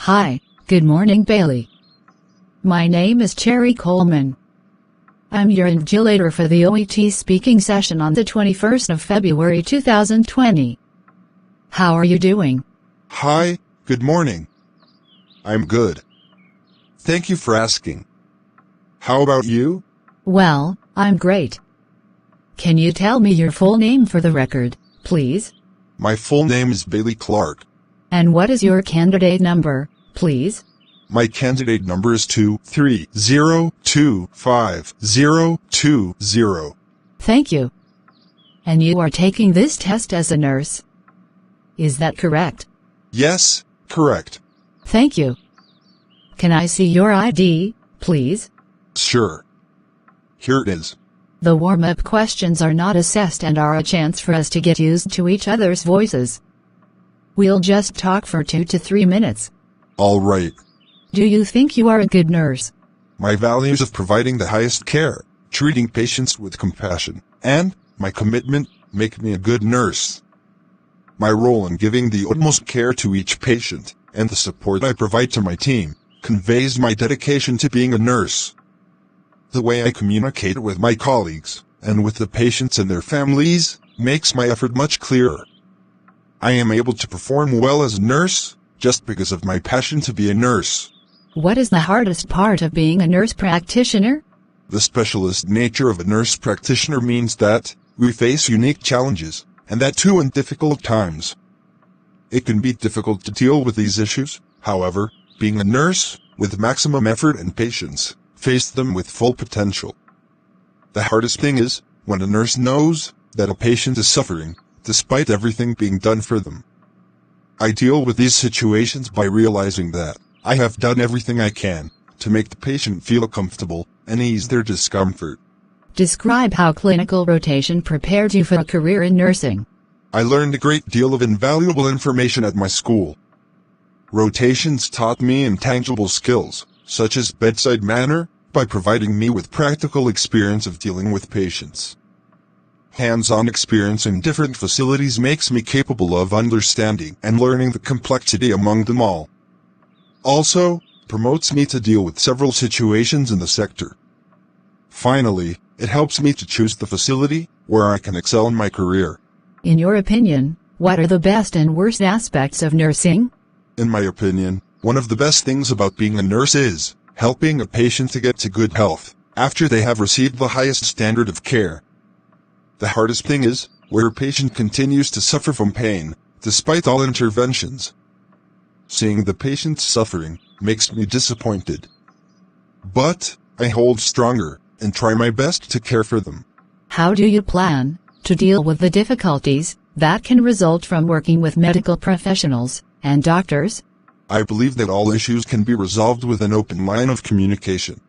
Hi, good morning, Bailey. My name is Cherry Coleman. I'm your invigilator for the OET speaking session on the 21st of February 2020. How are you doing? Hi, good morning. I'm good. Thank you for asking. How about you? Well, I'm great. Can you tell me your full name for the record, please? My full name is Bailey Clark. And what is your candidate number, please? My candidate number is 230252020. Thank you. And you are taking this test as a nurse? Is that correct? Yes, correct. Thank you. Can I see your ID, please? Sure. Here it is. The warm-up questions are not assessed and are a chance for us to get used to each other's voices. We'll just talk for 2 to 3 minutes. All right. Do you think you are a good nurse? My values of providing the highest care, treating patients with compassion, and my commitment make me a good nurse. My role in giving the utmost care to each patient, and the support I provide to my team, conveys my dedication to being a nurse. The way I communicate with my colleagues, and with the patients and their families, makes my effort much clearer. I am able to perform well as a nurse, just because of my passion to be a nurse. What is the hardest part of being a nurse practitioner? The specialist nature of a nurse practitioner means that we face unique challenges, and that too in difficult times. It can be difficult to deal with these issues, however, being a nurse, with maximum effort and patience, face them with full potential. The hardest thing is, when a nurse knows that a patient is suffering, despite everything being done for them. I deal with these situations by realizing that I have done everything I can to make the patient feel comfortable and ease their discomfort. Describe how clinical rotation prepared you for a career in nursing. I learned a great deal of invaluable information at my school. Rotations taught me intangible skills, such as bedside manner, by providing me with practical experience of dealing with patients. Hands-on experience in different facilities makes me capable of understanding and learning the complexity among them all. Also, promotes me to deal with several situations in the sector. Finally, it helps me to choose the facility where I can excel in my career. In your opinion, what are the best and worst aspects of nursing? In my opinion, one of the best things about being a nurse is helping a patient to get to good health after they have received the highest standard of care. The hardest thing is where a patient continues to suffer from pain, despite all interventions. Seeing the patient suffering makes me disappointed. But I hold stronger and try my best to care for them. How do you plan to deal with the difficulties that can result from working with medical professionals and doctors? I believe that all issues can be resolved with an open line of communication.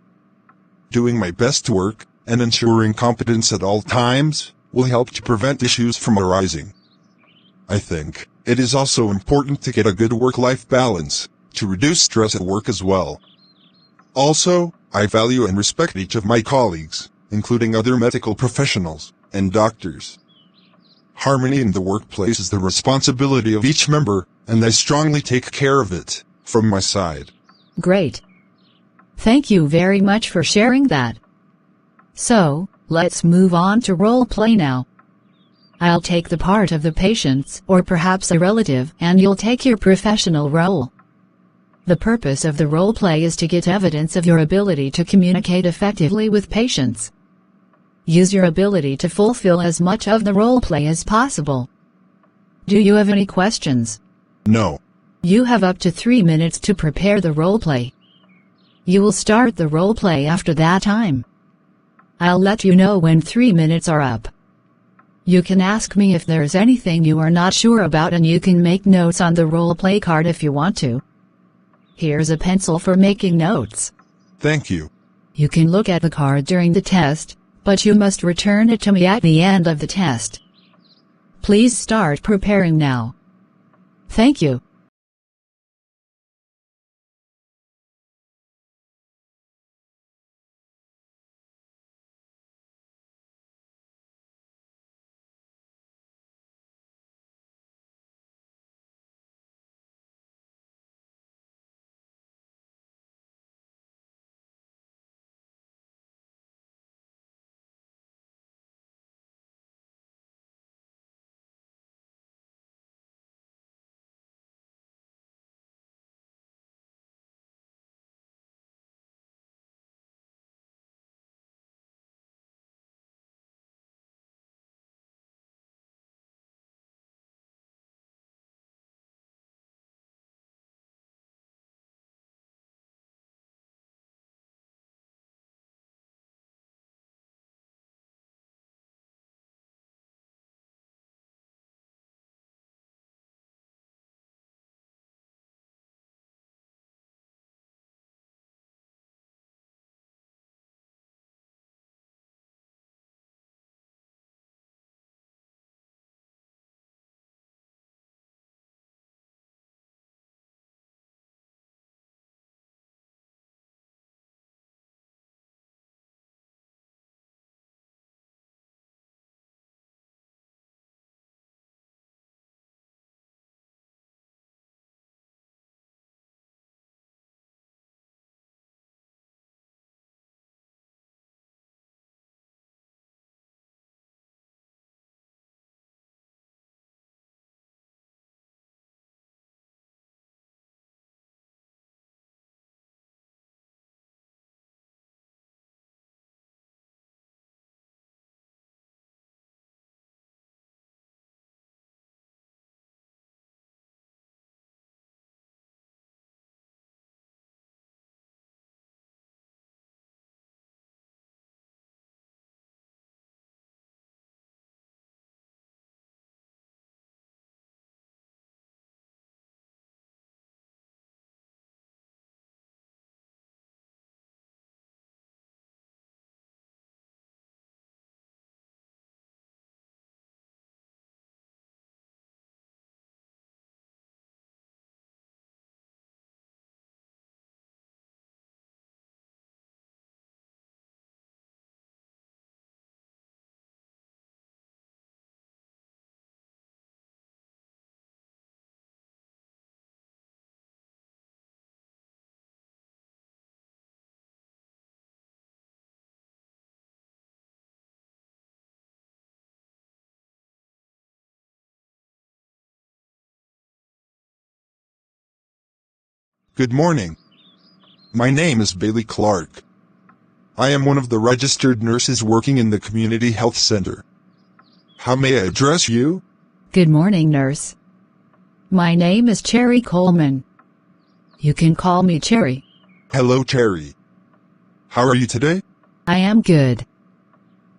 Doing my best to work and ensuring competence at all times will help to prevent issues from arising. I think it is also important to get a good work-life balance, to reduce stress at work as well. Also, I value and respect each of my colleagues, including other medical professionals and doctors. Harmony in the workplace is the responsibility of each member, and I strongly take care of it, from my side. Great. Thank you very much for sharing that. So, let's move on to role play now. I'll take the part of the patient or perhaps a relative, and you'll take your professional role. The purpose of the role play is to get evidence of your ability to communicate effectively with patients. Use your ability to fulfill as much of the role play as possible. Do you have any questions? No. You have up to 3 minutes to prepare the role play. You will start the role play after that time. I'll let you know when 3 minutes are up. You can ask me if there's anything you are not sure about, and you can make notes on the role play card if you want to. Here's a pencil for making notes. Thank you. You can look at the card during the test, but you must return it to me at the end of the test. Please start preparing now. Thank you. Good morning. My name is Bailey Clark. I am one of the registered nurses working in the community health center. How may I address you? Good morning, nurse. My name is Cherry Coleman. You can call me Cherry. Hello, Cherry. How are you today? I am good.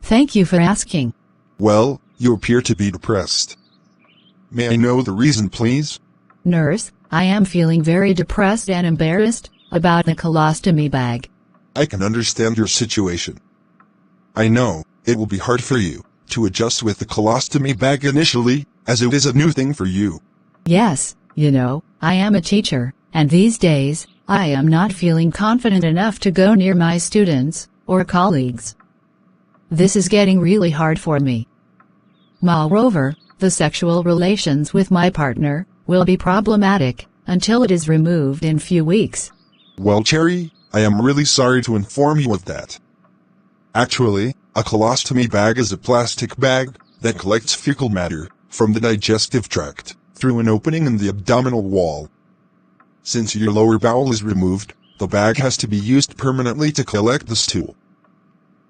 Thank you for asking. Well, you appear to be depressed. May I know the reason, please? Nurse, I am feeling very depressed and embarrassed about the colostomy bag. I can understand your situation. I know it will be hard for you to adjust with the colostomy bag initially, as it is a new thing for you. Yes, I am a teacher, and these days, I am not feeling confident enough to go near my students or colleagues. This is getting really hard for me. Moreover, the sexual relations with my partner will be problematic until it is removed in few weeks. Well, Cherry, I am really sorry to inform you of that. Actually, a colostomy bag is a plastic bag that collects fecal matter from the digestive tract through an opening in the abdominal wall. Since your lower bowel is removed, the bag has to be used permanently to collect the stool.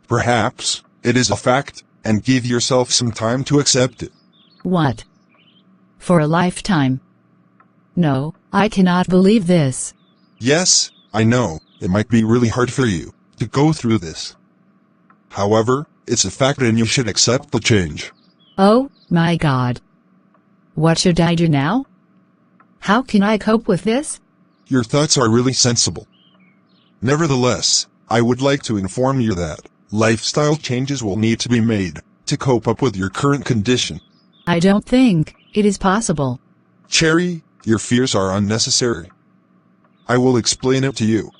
Perhaps it is a fact, and give yourself some time to accept it. What? For a lifetime? No, I cannot believe this. Yes, I know, it might be really hard for you to go through this. However, it's a fact and you should accept the change. Oh, my God. What should I do now? How can I cope with this? Your thoughts are really sensible. Nevertheless, I would like to inform you that lifestyle changes will need to be made to cope up with your current condition. I don't think it is possible. Cherry, your fears are unnecessary. I will explain it to you.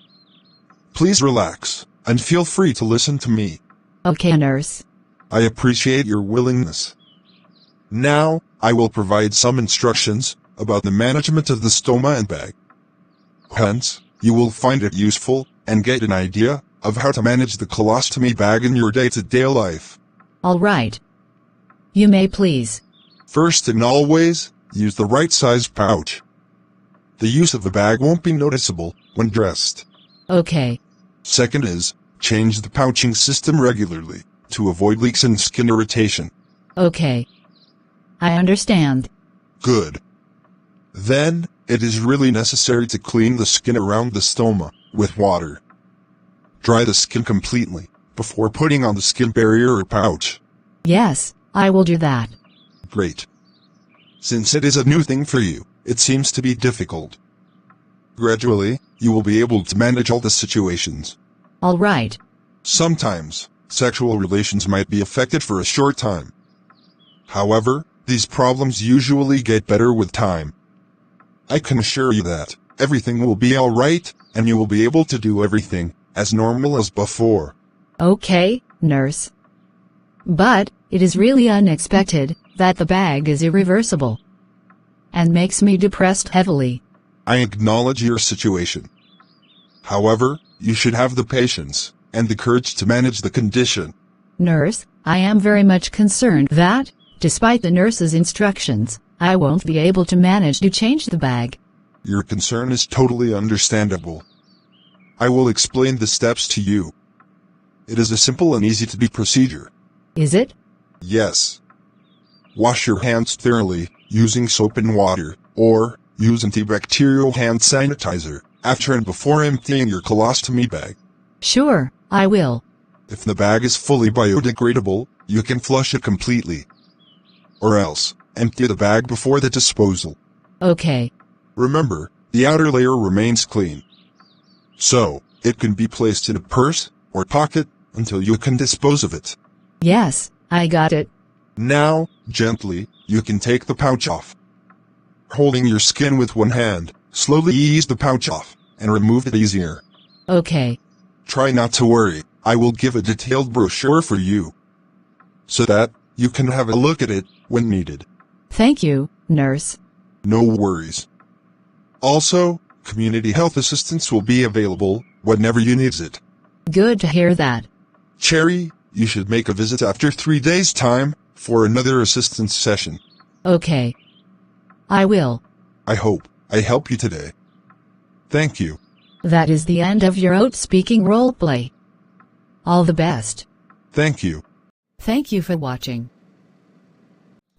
Please relax, and feel free to listen to me. Okay, nurse. I appreciate your willingness. Now, I will provide some instructions about the management of the stoma and bag. Hence, you will find it useful and get an idea of how to manage the colostomy bag in your day-to-day life. All right. You may please. First and always, use the right-sized pouch. The use of the bag won't be noticeable when dressed. Okay. Second is, change the pouching system regularly to avoid leaks and skin irritation. Okay. I understand. Good. Then, it is really necessary to clean the skin around the stoma with water. Dry the skin completely before putting on the skin barrier or pouch. Yes, I will do that. Great. Since it is a new thing for you, it seems to be difficult. Gradually, you will be able to manage all the situations. All right. Sometimes, sexual relations might be affected for a short time. However, these problems usually get better with time. I can assure you that everything will be alright, and you will be able to do everything as normal as before. Okay, nurse. But it is really unexpected that the bag is irreversible and makes me depressed heavily. I acknowledge your situation. However, you should have the patience and the courage to manage the condition. Nurse, I am very much concerned that, despite the nurse's instructions, I won't be able to manage to change the bag. Your concern is totally understandable. I will explain the steps to you. It is a simple and easy-to-do procedure. Is it? Yes. Wash your hands thoroughly, using soap and water, or use antibacterial hand sanitizer, after and before emptying your colostomy bag. Sure, I will. If the bag is fully biodegradable, you can flush it completely. Or else, empty the bag before the disposal. Okay. Remember, the outer layer remains clean. So, it can be placed in a purse or pocket until you can dispose of it. Yes, I got it. Now, gently, you can take the pouch off. Holding your skin with one hand, slowly ease the pouch off and remove it easier. Okay. Try not to worry, I will give a detailed brochure for you, so that you can have a look at it when needed. Thank you, nurse. No worries. Also, community health assistance will be available whenever you need it. Good to hear that. Cherry, you should make a visit after 3 days' time for another assistance session. Okay. I will. I hope I helped you today. Thank you. That is the end of your out-speaking roleplay. All the best. Thank you. Thank you for watching.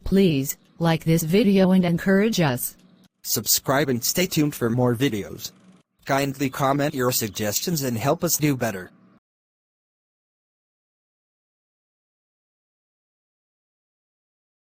Please, like this video and encourage us. Subscribe and stay tuned for more videos. Kindly comment your suggestions and help us do better.